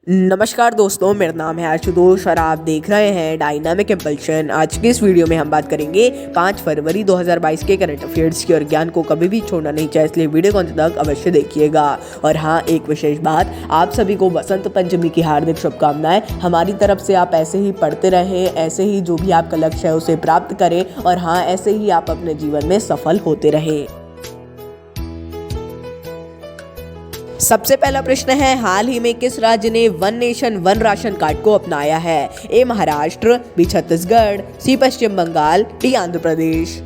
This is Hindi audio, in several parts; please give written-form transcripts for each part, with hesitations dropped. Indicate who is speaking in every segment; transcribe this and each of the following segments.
Speaker 1: नमस्कार दोस्तों, मेरा नाम है आशुतोष और आप देख रहे हैं डायनामिक इम्पल्शन। आज की इस वीडियो में हम बात करेंगे 5 फरवरी 2022 के करंट अफेयर्स की। और ज्ञान को कभी भी छोड़ना नहीं चाहिए, इसलिए वीडियो को अंत तक अवश्य देखिएगा। और हाँ, एक विशेष बात, आप सभी को बसंत पंचमी की हार्दिक शुभकामनाएं। हमारी तरफ से आप ऐसे ही पढ़ते रहें, ऐसे ही जो भी आपका लक्ष्य है उसे प्राप्त करें, और हाँ, ऐसे ही आप अपने जीवन में सफल होते रहें। सबसे पहला प्रश्न है, हाल ही में किस राज्य ने one nation one ration card को अपनाया है? A Maharashtra, B Chhattisgarh, C Paschim Bengal, D Andhra Pradesh.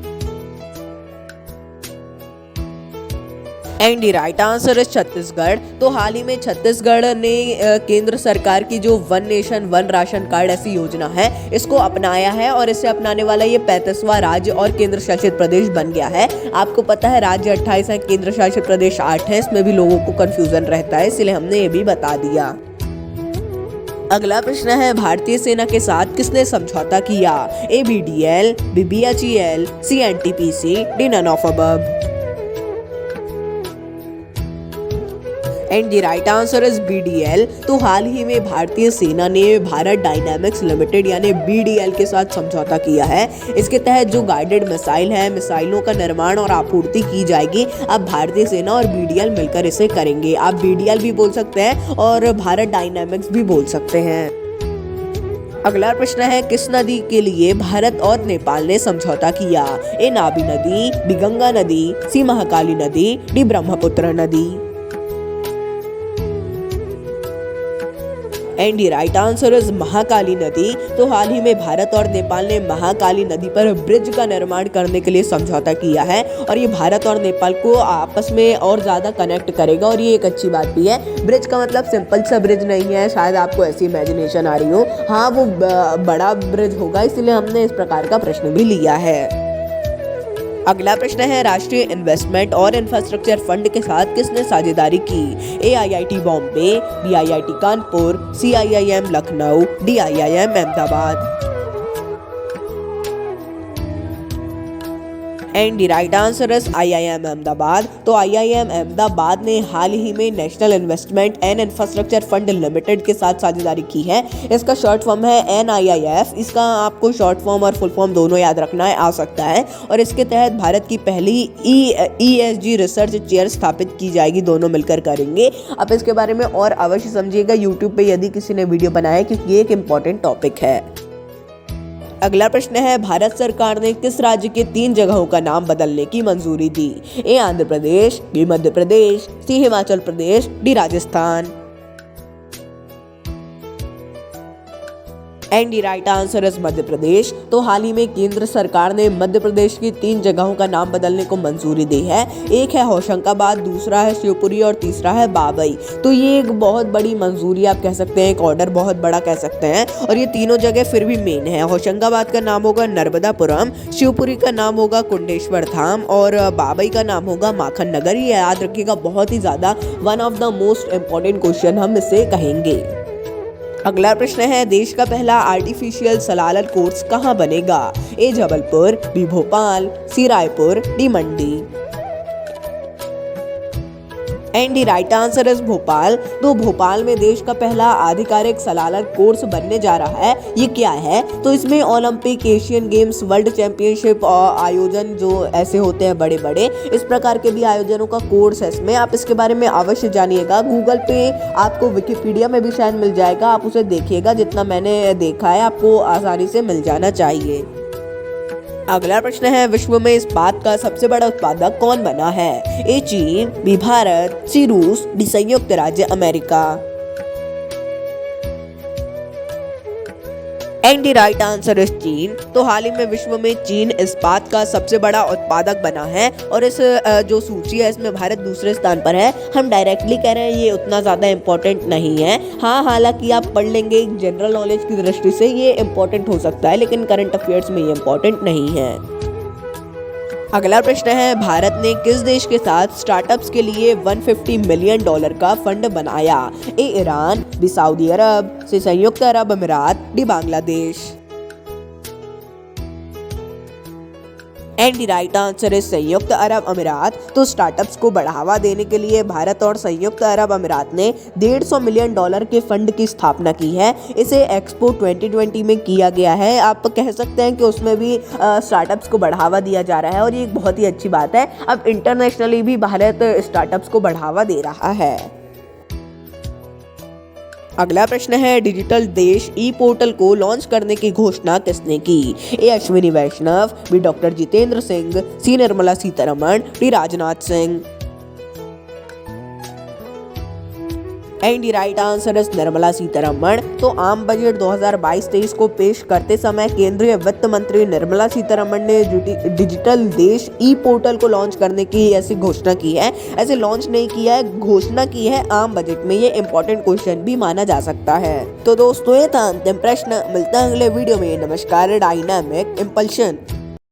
Speaker 1: And the right answer is Chhattisgarh. तो हाल ही में छत्तीसगढ़ ने केंद्र सरकार की जो one nation one ration card ऐसी योजना है, इसको अपनाया है, और इसे अपनाने वाला ये 35वां राज्य और केंद्र शासित प्रदेश बन गया है। आपको पता है राज्य 28 है, केंद्र शासित प्रदेश 8 है। इसमें भी लोगों को कंफ्यूजन रहता है, इसलिए हमने ये भी बता दिया। अगला प्रश्न है, भारतीय सेना के साथ किसने समझौता किया? A BDL, B BHEL, C NTPC, D none of above. And the right answer is BDL। तो हाल ही में भारतीय सेना ने भारत डायनामिक्स लिमिटेड यानी BDL के साथ समझौता किया है। इसके तहत जो गाइडेड मिसाइल है, मिसाइलों का निर्माण और आपूर्ति की जाएगी। अब भारतीय सेना और BDL मिलकर इसे करेंगे। आप BDL भी बोल सकते हैं और भारत डायनामिक्स भी बोल सकते हैं। अगला प्रश्न है, किस नदी के लिए भारत और नेपाल ने समझौता किया? ए नाबी नदी, बी गंगा नदी, सी महाकाली नदी, डी ब्रह्मपुत्र नदी। And the right answer is Mahakali नदी। तो हाल ही में भारत और नेपाल ने महाकाली नदी पर ब्रिज का निर्माण करने के लिए समझौता किया है, और ये भारत और नेपाल को आपस में और ज़्यादा कनेक्ट करेगा, और ये एक अच्छी बात भी है। ब्रिज का मतलब सिंपल सा ब्रिज नहीं है, शायद आपको ऐसी इमेजिनेशन आ रही हो। हाँ, वो बड़ा ब्रिज होगा, इसलिए हमने इस प्रकार का प्रश्न भी लिया है। अगला प्रश्न है, राष्ट्रीय इन्वेस्टमेंट और इंफ्रास्ट्रक्चर फंड के साथ किसने साझेदारी की? A IIT Bombay, B IIT Kanpur, C IIM Lucknow, D IIM Ahmedabad. And the right answer is IIM Ahmedabad. तो IIM अहमदाबाद ने हाल ही में national investment and infrastructure fund limited के साथ साझेदारी की है। इसका शॉर्ट फॉर्म है NIIF। इसका आपको शॉर्ट फॉर्म और फुल फॉर्म दोनों याद रखना है, आ सकता है। और इसके तहत भारत की पहली ESG रिसर्च चेयर स्थापित की जाएगी, दोनों मिलकर करेंगे। अब इसके बारे में और अवश्य समझिएगा यूट्यूब पे यदि किसी ने वीडियो बनाया है, क्योंकि ये एक इम्पॉर्टेंट टॉपिक है। अगला प्रश्न है, भारत सरकार ने किस राज्य के 3 जगहों का नाम बदलने की मंजूरी दी? A Andhra Pradesh, B Madhya Pradesh, C Himachal Pradesh, D Rajasthan. And the right answer is Madhya Pradesh. तो हाल ही में केंद्र सरकार ने मध्य प्रदेश की 3 जगहों का नाम बदलने को मंजूरी दी है। एक है होशंगाबाद, दूसरा है शिवपुरी और तीसरा है बाबई। तो ये एक बहुत बड़ी मंजूरी आप कह सकते हैं, एक ऑर्डर बहुत बड़ा कह सकते हैं। और ये तीनों जगह फिर भी मेन है। होशंगाबाद का नाम होगा नर्मदापुरम, शिवपुरी का नाम होगा कुंडेश्वर धाम, और बाबई का नाम होगा माखन नगर। ये याद रखिएगा, बहुत ही ज्यादा one of the most important question हम इसे कहेंगे। अगला प्रश्न है, देश का पहला आर्टिफिशियल सलालर कोर्स कहाँ बनेगा? A Jabalpur, B Bhopal, C Raipur, D Mandi. And the right answer is Bhopal. तो भोपाल में देश का पहला आधिकारिक सलालर कोर्स बनने जा रहा है। ये क्या है? तो इसमें Olympic, Asian games, world championship आयोजन जो ऐसे होते हैं बड़े बड़े, इस प्रकार के भी आयोजनों का कोर्स है इसमें। आप इसके बारे में अवश्य जानिएगा। गूगल पे आपको, विकिपीडिया में भी शायद मिल जाएगा, आप उसे देखिएगा। जितना मैंने देखा है, आपको आसानी से मिल जाना चाहिए। अगला प्रश्न है, विश्व में इस्पात का सबसे बड़ा उत्पादक कौन बना है? ए चीन, बी भारत, सी रूस, डी संयुक्त राज्य America. And the right answer is चीन। तो हाल ही में विश्व में चीन इस्पात का सबसे बड़ा उत्पादक बना है, और इस जो सूची है इसमें भारत दूसरे स्थान पर है। हम डायरेक्टली कह रहे हैं, ये उतना ज़्यादा इम्पोर्टेंट नहीं है। हाँ, हालांकि आप पढ़ लेंगे जनरल नॉलेज की दृष्टि से ये इम्पोर्टेंट हो सकता है, लेकिन करंट अफेयर्स में ये इम्पोर्टेंट नहीं है। अगला प्रश्न है, भारत ने किस देश के साथ स्टार्टअप्स के लिए $150 मिलियन का फंड बनाया? ए ईरान, बी सऊदी अरब, सी संयुक्त अरब अमीरात, D Bangladesh. And the right answer is संयुक्त अरब अमीरात। तो स्टार्टअप्स को बढ़ावा देने के लिए भारत और संयुक्त अरब अमीरात ने $150 मिलियन के फंड की स्थापना की है। इसे एक्सपो 2020 में किया गया है। आप कह सकते हैं कि उसमें भी स्टार्टअप्स को बढ़ावा दिया जा रहा है और ये एक बहुत ही अच्छी बात है। अब इंटरनेशनली भी भारत स्टार्टअप्स को बढ़ावा दे रहा है। अगला प्रश्न है, डिजिटल देश ई पोर्टल को लॉन्च करने की घोषणा किसने की? A Ashwini Vaishnaw, B doctor Jitendra Singh, C Nirmala Sitharaman, D Rajnath Singh. And the right answer is Nirmala Sitharaman. तो आम बजट 2022-23 को पेश करते समय केंद्रीय वित्त मंत्री निर्मला सीतारमण ने डिजिटल देश ई पोर्टल को लॉन्च करने की ऐसी घोषणा की है। ऐसे लॉन्च नहीं किया है, घोषणा की है आम बजट में। ये इंपॉर्टेंट क्वेश्चन भी माना जा सकता है। तो दोस्तों ये था अंतिम प्रश्न। मिलता है अगले वीडियो में। नमस्कार। Dynamic impulsion.